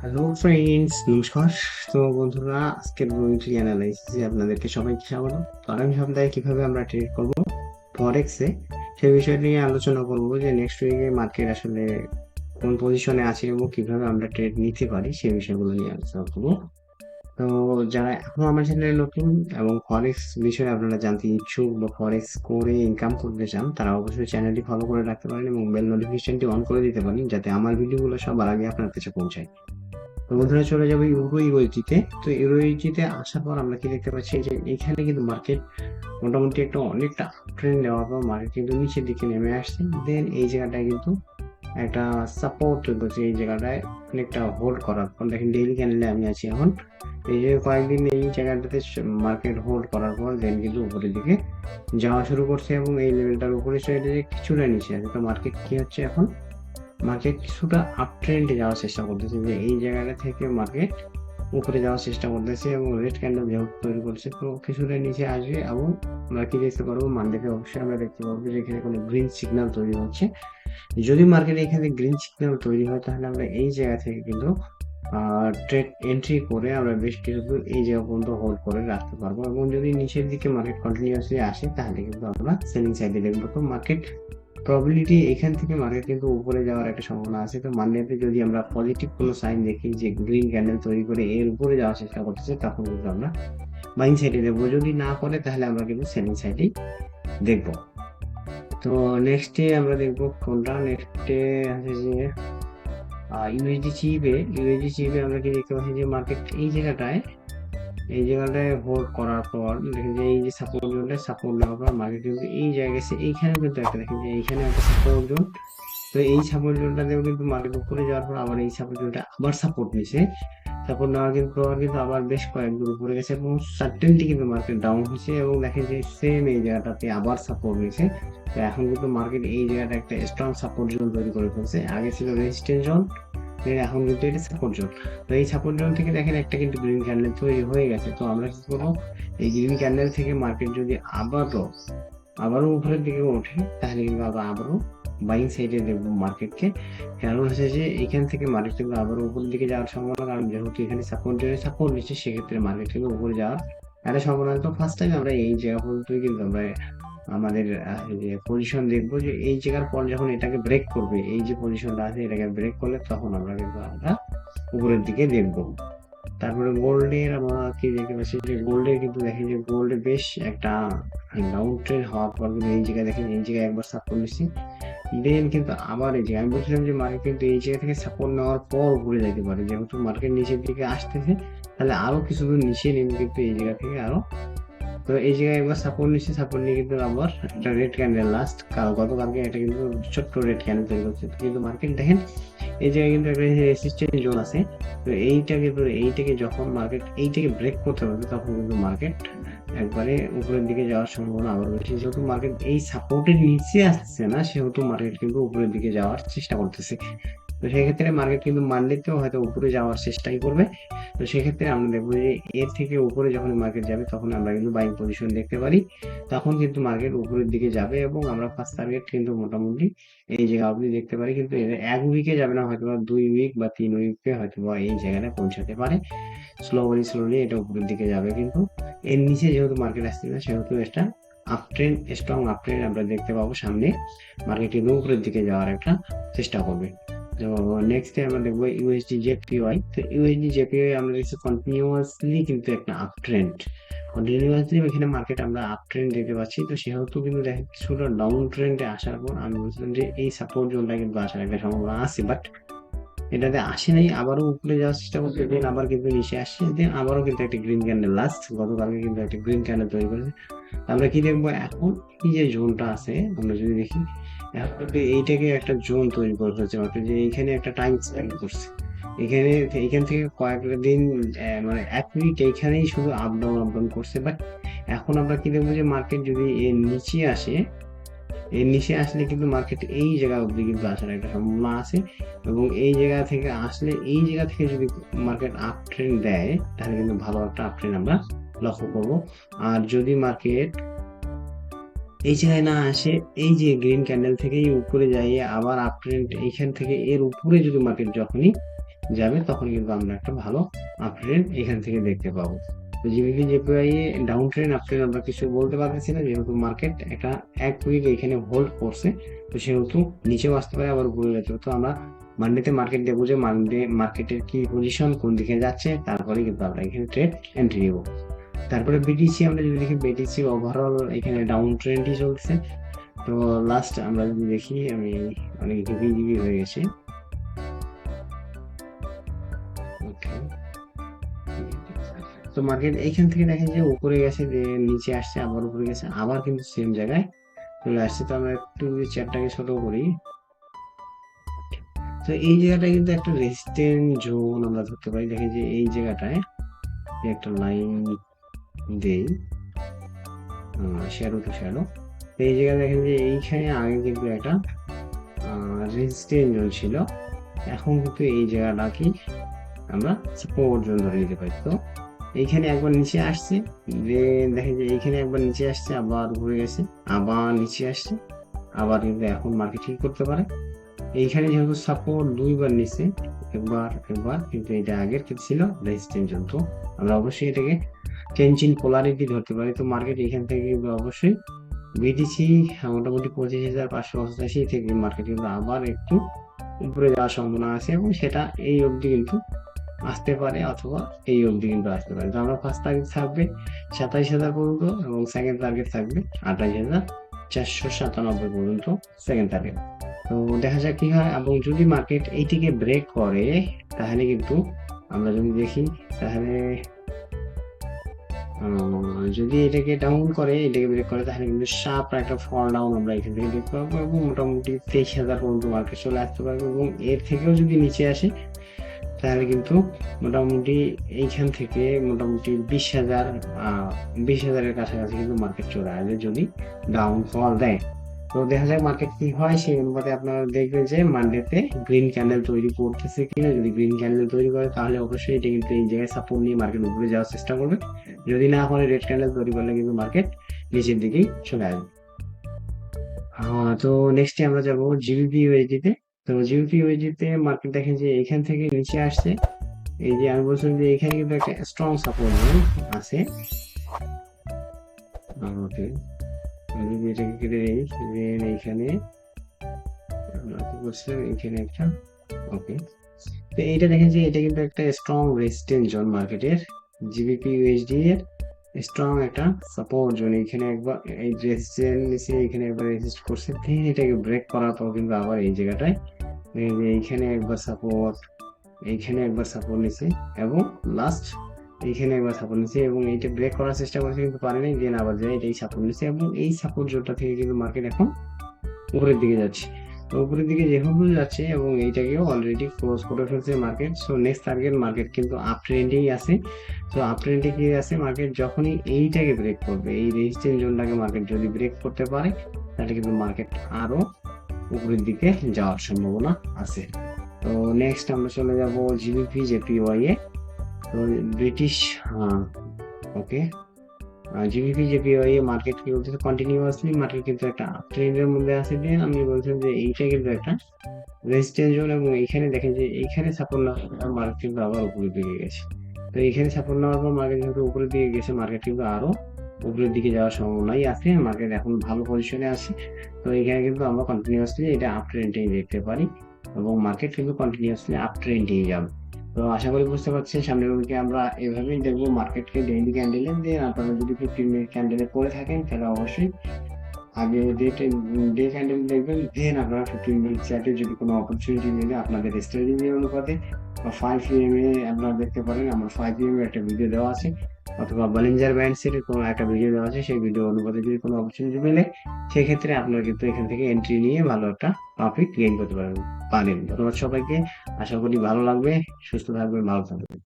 Hello friends, নমস্কার। তো বন্ধুরা, আজকের মনিটরি অ্যানালাইসিসে আপনাদেরকে সবাইকে স্বাগত। তো আগামী সপ্তাহে কিভাবে আমরা ট্রেড করব ফরেক্সে, সেই বিষয় নিয়ে আলোচনা করব যে নেক্সট উইকে মার্কেট আসলে কোন পজিশনে আছে এবং কিভাবে আমরা ট্রেড নিতে পারি সেই বিষয়গুলো নিয়ে আলোচনা করব। তো যারা এখনো আমার চ্যানেলে নতুন এবং ফরেক্স বিষয়ে আপনারা জানতে ইচ্ছুক বা ফরেক্স করে ইনকাম করতে চান, তারা অবশ্যই চ্যানেলটি ফলো করে রাখতে পারেন এবং বেল নোটিফিকেশনটি অন করে দিতে পারেন, যাতে আমার ভিডিওগুলো সবার আগে আপনার কাছে পৌঁছায়। তো বন্ধুরা, চলে যাবে ইউরোইজিতে। তো ইউরোইজিতে আসার পর আমরা কি দেখতে পাচ্ছি যে এখানে কিন্তু মার্কেট মোটামুটি একটা অনেকটা ট্রেন্ড দেওয়ার পর মার্কেট কিন্তু নিচের দিকে নেমে আসছে। দেন এই জায়গাটায় কিন্তু একটা সাপোর্ট তৈরি করছে। এই জায়গাটায় অনেকটা হোল্ড করার পর দেখেন ডেইলি ক্যান্ডেলে আমি আছি এখন। এই যে কয়েকদিন এই জায়গাটাতে মার্কেট হোল্ড করার পর দেন কিন্তু উপরের দিকে যাওয়া শুরু করছে এবং এই লেভেলটার উপরে সাইডে কিছুটা নিচে আছে। তো মার্কেট কি হচ্ছে এখন, মার্কেট কিছুটা আপ ট্রেন্ডে যাওয়ার চেষ্টা করতেছে, যে এই জায়গাটা থেকে মার্কেট উপরে যাওয়ার চেষ্টা করতেছে এবং রেড ক্যান্ডেল যেহেতু তৈরি করছে, তো কিছুটা নিচে আসবে এবং আমরা কি দেখতে পারবো মানডেতে অবশ্যই আমরা দেখতে পারবো যে এখানে কোনো গ্রিন সিগন্যাল তৈরি হচ্ছে। যদি মার্কেটে এখানে গ্রিন সিগন্যাল তৈরি হয় তাহলে আমরা এই জায়গা থেকে কিন্তু ট্রেড এন্ট্রি করে আমরা বেশ কিছুদিন এই জায়গা পর্যন্ত হোল্ড করে রাখতে পারবো, এবং যদি নিচের দিকে মার্কেট কন্টিনিউয়াসলি আসে তাহলে কিন্তু আমরা সেলিং সাইডে দেখবো। তো মার্কেট প্রবাবিলিটি এখান থেকে মার্কেট কিন্তু উপরে যাওয়ার একটা সম্ভাবনা আছে। তো মান্ডেতে যদি আমরা পজিটিভ কোনো সাইন দেখি যে গ্রিন ক্যান্ডেল তৈরি করে এর উপরে যাওয়ার চেষ্টা করতেছে, তখন কিন্তু আমরা বাইং সাইডে দেখবো। যদি না করে তাহলে আমরা কিন্তু সেলিং সাইডেই দেখবো। তো নেক্সটে আমরা দেখবো কোনটা, নেক্সটে আছে যে ইউএসডি চিপে আমরা কি দেখতে পাচ্ছি যে মার্কেট এই জায়গাটায় হোল্ড করার পর দেখেন যে এই যে সাপোর্ট জোনটা, সাপোর্ট নেওয়ার পর মার্কেট কিন্তু এই জায়গায় গেছে। এইখানেও কিন্তু একটা দেখেন যে এইখানে একটা সাপোর্ট জোন। তো এই সাপোর্ট জোনটাতেও কিন্তু মার্কেট উপরে যাওয়ার পর আবার এই সাপোর্ট জোনটা আবার সাপোর্ট নিছে। সাপোর্ট নেওয়ার কিন্তু আবার বেশ কয়েকবার উপরে গেছে এবং সার্টেনটি কিন্তু মার্কেট ডাউন হয়েছে, এবং দেখেন যে সেম এই জায়গাটাতে আবার সাপোর্ট নিছে। তো এখন কিন্তু মার্কেট এই জায়গাটা একটা স্ট্রং সাপোর্ট জোন তৈরি করে ফেলছে। আগে ছিল রেজিস্ট্যান্স জোন, এখন কিন্তু এটা সাপোর্ট জোন। তো এই সাপোর্ট জোন থেকে দেখেন একটা কিন্তু গ্রিন ক্যান্ডেল তৈরি হয়ে গেছে। তো আমরা কি করবো, এই গ্রিন ক্যান্ডেল থেকে মার্কেট যদি আবারও উপরের দিকে ওঠে তাহলে কিন্তু আবারও বাইং সাইডে দেখবো মার্কেটকে। কারণ হচ্ছে যে এখান থেকে মার্কেট কিন্তু আবার উপরের দিকে যাওয়ার সম্ভাবনা, কারণ যেহেতু এখানে সাপোর্ট নিচ্ছে, সেক্ষেত্রে মার্কেট কিন্তু উপরে যাওয়ার একটা সম্ভাবনা। তো ফার্স্ট টাইম আমরা এই জায়গা পর্যন্তই কিন্তু আমরা আমাদের এই যে পজিশন দেখবো, যে এই জায়গার পর যখন এটাকে ব্রেক করবে, এই যে পজিশনটা আছে এটাকে ব্রেক করলে তখন আমরা উপরের দিকে দেখবো। তারপরে গোল্ডের আমরা কি দেখতে পাচ্ছি যে গোল্ডে কিন্তু দেখেন যে গোল্ডে বেশ একটা ডাউন ট্রেন্ড হওয়ার পর কিন্তু এই জায়গায় দেখেন এই জায়গায় একবার সাপোর্ট নিচ্ছি। দেন কিন্তু আবার এই জায়গায় আমি বলছিলাম যে মার্কেট কিন্তু এই জায়গা থেকে সাপোর্ট নেওয়ার পর ঘুরে যেতে পারে, যেহেতু মার্কেট নিচের দিকে আসতেছে তাহলে আরো কিছু দূর নিচে নেমে কিন্তু এই জায়গা থেকে আরো। তো এই জায়গায় একবার সাপোর্ট নিচ্ছে, সাপোর্ট নিয়ে কিন্তু আবার একটা রেড ক্যান্ডেল গতকালকে একটা কিন্তু ছোট্ট রেড ক্যান্ডেল তৈরি করছে। কিন্তু মার্কেট দেখেন এই জায়গায় কিন্তু একটা রেসিস্ট্যান্স জোন আছে। তো এইটাকে যখন মার্কেট এইটাকে ব্রেক করতে পারবে তখন কিন্তু মার্কেট একবারে উপরের দিকে যাওয়ার সম্ভাবনা আবার বেশি। যেহেতু মার্কেট এই সাপোর্টের নিচে আসছে না, সেহেতু মার্কেট কিন্তু উপরের দিকে যাওয়ার চেষ্টা করতেছে। তো সেক্ষেত্রে মার্কেট কিন্তু মানডেতেও হয়তো উপরে যাওয়ার চেষ্টাই করবে। তো সেক্ষেত্রে আমরা দেখবো যে এর থেকে উপরে যখন মার্কেট যাবে তখন আমরা কিন্তু বাইং পজিশন দেখতে পারি। তখন কিন্তু মার্কেট উপরের দিকে যাবে এবং আমরা ফার্স্ট টার্গেট কিন্তু মোটামুটি এই জায়গা অবধি দেখতে পারি, কিন্তু এর এক উইকে যাবে না, হয়তো বা 2 উইক বা 3 উইকে হয়তো বা এই জায়গাটা পৌঁছাতে পারে। স্লোলি এটা উপরের দিকে যাবে, কিন্তু এর নিচে যেহেতু মার্কেট আসছে না, সেহেতু এটা স্ট্রং আপ ট্রেন্ড আমরা দেখতে পাবো সামনে। মার্কেট কিন্তু উপরের দিকে যাওয়ার একটা চেষ্টা করবে। তো নেক্সট আমরা দেখবো ইউএসডি জেপিওয়াই। তো ইউএসডি জেপিওয়াই আমরা দেখছি কন্টিনিউয়াসলি কিন্তু একটা আপ ট্রেন্ড, কন্টিনিউয়াসলি এখানে মার্কেট আমরা আপ ট্রেন্ড দেখতে পাচ্ছি। তো সেহেতু কিন্তু দেখেন কিছুটা ডাউন ট্রেন্ডে আসার পর আমি বলছিলাম যে এই সাপোর্ট জোনটা কিন্তু আসার একটা সম্ভাবনা আছে, বাট এটাতে আসে নাই, আবারও উপরে যাওয়ার চেষ্টা করছে, দেন আবার কিন্তু নিচে আসছে, দেন আবারও কিন্তু একটা গ্রিন ক্যান্ডেল গতকালকে কিন্তু একটা গ্রিন ক্যান্ডেল তৈরি করেছে। আমরা কি দেখবো এখন, এই যে জোনটা আছে আমরা যদি দেখি, এখন কিন্তু এইটাকে একটা জোন তৈরি করে ফেলছে মাত্র, যে এইখানে একটা টাইম স্পেন্ড করছে। এখানে এইখান থেকে কয়েকটা দিন মানে 1 উইক এইখানেই শুধু আপ ডাউন করছে। বাট এখন আমরা কি দেখবো যে মার্কেট যদি এর নিচে আসলে কিন্তু মার্কেট এই জায়গা অব্দি কিন্তু আসার একটা সম্ভাবনা আছে, এবং এই জায়গা থেকে যদি মার্কেট আপ ট্রেন্ড দেয় তাহলে কিন্তু ভালো একটা আপ ট্রেন্ড আমরা লক্ষ্য করব। আর যদি মার্কেট এই জায়গায় না আসে, এই যে গ্রিন ক্যান্ডেল থেকেই উপরে যাইয়ে আবার আপ ট্রেন্ড এইখান থেকে এর উপরে যদি মার্কেট যখনই যাবে তখন কিন্তু আমরা একটা ভালো আপট্রেন্ড এখান থেকে দেখতে পাবো। তো জিবিপি জেপিআই এ ডাউন ট্রেন্ড আপ ট্রেন্ড আমরা কিছু বলতে পারতেছি না, যেহেতু মার্কেট একটা 1 উইক এখানে হোল্ড করছে। তো সেহেতু নিচেও আসতে পারে, আবার উপরে যেতে পারে। তো আমরা মান্ডেতে মার্কেট দেখবো যে মান্ডে মার্কেটের কি পজিশন, কোন দিকে যাচ্ছে, তারপরে কিন্তু আমরা এখানে ট্রেড এন্ট্রি নেবো। তারপরে বিটিসি আমরা যদি দেখি, বিটিসি ওভারঅল এখানে ডাউন ট্রেন্ডই চলছে। তো লাস্ট আমরা যদি দেখি, আমি অনেক হেভি হেভি হয়ে গেছি। ওকে, তো মার্কেট এইখান থেকে দেখেন যে উপরে গেছে, যে নিচে আসছে, আবার উপরে গেছে, আবার কিন্তু সেম জায়গায় চলে আসছে। তো আমরা একটু চ্যাটটাকে ছোট করি। তো এই জায়গাটা কিন্তু একটা রেজিস্ট্যান্ট জোন আমরা ধরতে পারি। দেখেন যে এই জায়গাটায় যে একটা লাইন দেই, শ্যাডো টু শ্যাডো। তো এই জায়গায় দেখেন যে এইখানে আগে কিন্তু একটা রেজিস্ট্যান্ট জোন ছিল, এখন কিন্তু এই জায়গাটা কি আমরা সাপোর্ট জোন ধরে নিতে পারি। তো এইখানে একবার নিচে আসছে, দেখেন যে এইখানে একবার নিচে আসছে, আবার ঘুরে গেছে, আবার নিচে আসছে, আবার কিন্তু এখন মার্কেট কি করতে পারে। এইখানে যেহেতু সাপোর্ট 2বার নিচে, একবার একবার, কিন্তু এটা আগের কি ছিল, রেজিস্ট্যান্ট জোন। তো আমরা অবশ্যই এটাকে চেঞ্জ ইন পোলারিটি ধরতে পারি। তো মার্কেট এখান থেকে কিন্তু অবশ্যই বিটিসি মোটামুটি 25,588 থেকে মার্কেট কিন্তু আবার একটু উপরে যাওয়ার সম্ভাবনা আছে, এবং সেটা এই অবধি কিন্তু আসতে পারে, অথবা এই অবধি কিন্তু আসতে পারে। তো আমরা ফার্স্ট টার্গেট থাকবে 27,000 পর্যন্ত, এবং সেকেন্ড টার্গেট থাকবে 28,497 পর্যন্ত সেকেন্ড টার্গেট। তো দেখা যাক কি হয়, এবং যদি মার্কেট এইটিকে ব্রেক করে, তাহলে কিন্তু আমরা যদি দেখি, তাহলে যদি এটাকে ডাউন করে, এটাকে ব্রেক করে, তাহলে কিন্তু শার্প একটা ফল ডাউন আমরা এখান থেকে দেখতে পাবো, এবং মোটামুটি 23,000 পর্যন্ত মার্কেট চলে আসতে পারবে। এবং এর থেকেও যদি নিচে আসে, তাহলে কিন্তু মোটামুটি এইখান থেকে মোটামুটি 20,000, 20,000-এর কাছাকাছি কিন্তু মার্কেট চলে আসবে যদি ডাউনফল দেয়। তো দেখা যাক মার্কেট কি হয়, সেই অনুপাতে আপনারা দেখবেন যে মানডেতে গ্রিন ক্যান্ডেল তৈরি করতেছে কিনা। যদি গ্রিন ক্যান্ডেল তৈরি করে, তাহলে অবশ্যই এটা কিন্তু এই জায়গায় সাপোর্ট নিয়ে মার্কেট উপরে যাওয়ার চেষ্টা করবে। যদি না করে, রেড ক্যান্ডেল তৈরি করলে কিন্তু মার্কেট নিচের দিকেই চলে আসবে। তো নেক্সটে আমরা যাবো জিবিপি ইউএসডি তে। তো জিবিপি ইউএসডি তে মার্কেট দেখেন যে এখান থেকে নিচে আসছে। এই যে আমি বলছিলাম যে এখানে কিন্তু একটা স্ট্রং সাপোর্ট আছে। ওকে, আমি যদি এটাকে কেটে দিই, then এইখানে আমরা কি বলছিলাম, এখানে একটা, ওকে। তো এইটা দেখেন যে এটা কিন্তু একটা স্ট্রং রেজিস্ট্যান্স জোন মার্কেটের, জিবিপি ইউএসডি এর স্ট্রং একটা সাপোর্ট জোন। এখানে একবার এই রেজিস্ট্যান্স নিচে, এখানে একবার রেজিস্ট করছে, then এটাকে ব্রেক করার পর কিন্তু আবার এই জায়গাটায় এই যে এইখানে একবার সাপোর্ট, এইখানে একবার সাপোর্ট নিছে, এবং লাস্ট এইখানে একবার সাপোর্ট নিছে, এবং এইটা ব্রেক করার চেষ্টা করছে কিন্তু পারেনি, দেন আবার যায় এটাই সাপোর্ট নিছে, এবং এই সাপোর্ট জোনটা থেকে কিন্তু মার্কেট এখন উপরের দিকে যাচ্ছে। তো উপরের দিকে যেহেতু যাচ্ছে, এবং এইটাকেও অলরেডি ক্লোজ করে ফেলছে market, so next target market কিন্তু আপ ট্রেন্ডেই আছে। তো আপ ট্রেন্ডে কি আছে মার্কেট, যখনই এইটাকে ব্রেক করবে, এই রেজিস্ট্যান্স জোনটাকে মার্কেট যদি ব্রেক করতে পারে, তাহলে কিন্তু মার্কেট আরো উপরের দিকে যাওয়ার সম্ভাবনা আছে। তো নেক্সট আমরা চলে যাব জিবিপি জেপিওয়াই এ। তো British, okay, GBP JPY a market কি বলতেছে, কন্টিনিউয়াসলি মার্কেট কিন্তু একটা আপ ট্রেন্ডের মধ্যে আছে। দেন আমি বলছিলাম যে এইটা কিন্তু একটা রেজিস্ট্যান্স জোন, এবং এইখানে দেখেন যে এইখানে সাপোর্ট না, মার্কেট কিন্তু আবার উপরের দিকে গেছে। তো এইখানে সাপোর্ট নেওয়ার পর মার্কেট যেহেতু উপরের দিকে গেছে, মার্কেট কিন্তু আরো উপরের দিকে যাওয়ার সম্ভাবনাই আছে। মার্কেট এখন ভালো পজিশনে আছে। তো এখানে কিন্তু আমরা কন্টিনিউয়াসলি এটা আপ ট্রেন্ডেই দেখতে পারি, এবং মার্কেট কিন্তু কন্টিনিউয়াসলি আপ ট্রেন্ডেই যাবে। তো আশা করি বুঝতে পারছেন, সামনের উইকে আমরা এভাবেই দেখবো মার্কেটকে ডেইলি ক্যান্ডেলে। দেন আপনারা যদি 15 মিনিট ক্যান্ডেলে করে থাকেন, তাহলে অবশ্যই আগে ডে ক্যান্ডেল দেখবেন, দেন আপনারা 15 মিনিট চার্টে যদি কোনো অপরচুনিটি মিলে আপনাদের স্ট্র্যাটেজি অনুপাতে, বা 5 PM এ আপনারা দেখতে পারেন, আমার 5 PM এর একটা ভিডিও দেওয়া আছে, অথবা বলিঞ্জার ব্যান্ড সেটের কোনো একটা ভিডিও দেওয়া আছে, সেই ভিডিও অনুপাতে যদি কোনো অপরচুনিটি মেলে, সেক্ষেত্রে আপনারা কিন্তু এখান থেকে এন্ট্রি নিয়ে ভালো একটা প্রফিট গেইন করতে পারেন। ধন্যবাদ সবাইকে, আশা করি ভালো লাগবে, সুস্থ থাকবেন, ভালো থাকবেন।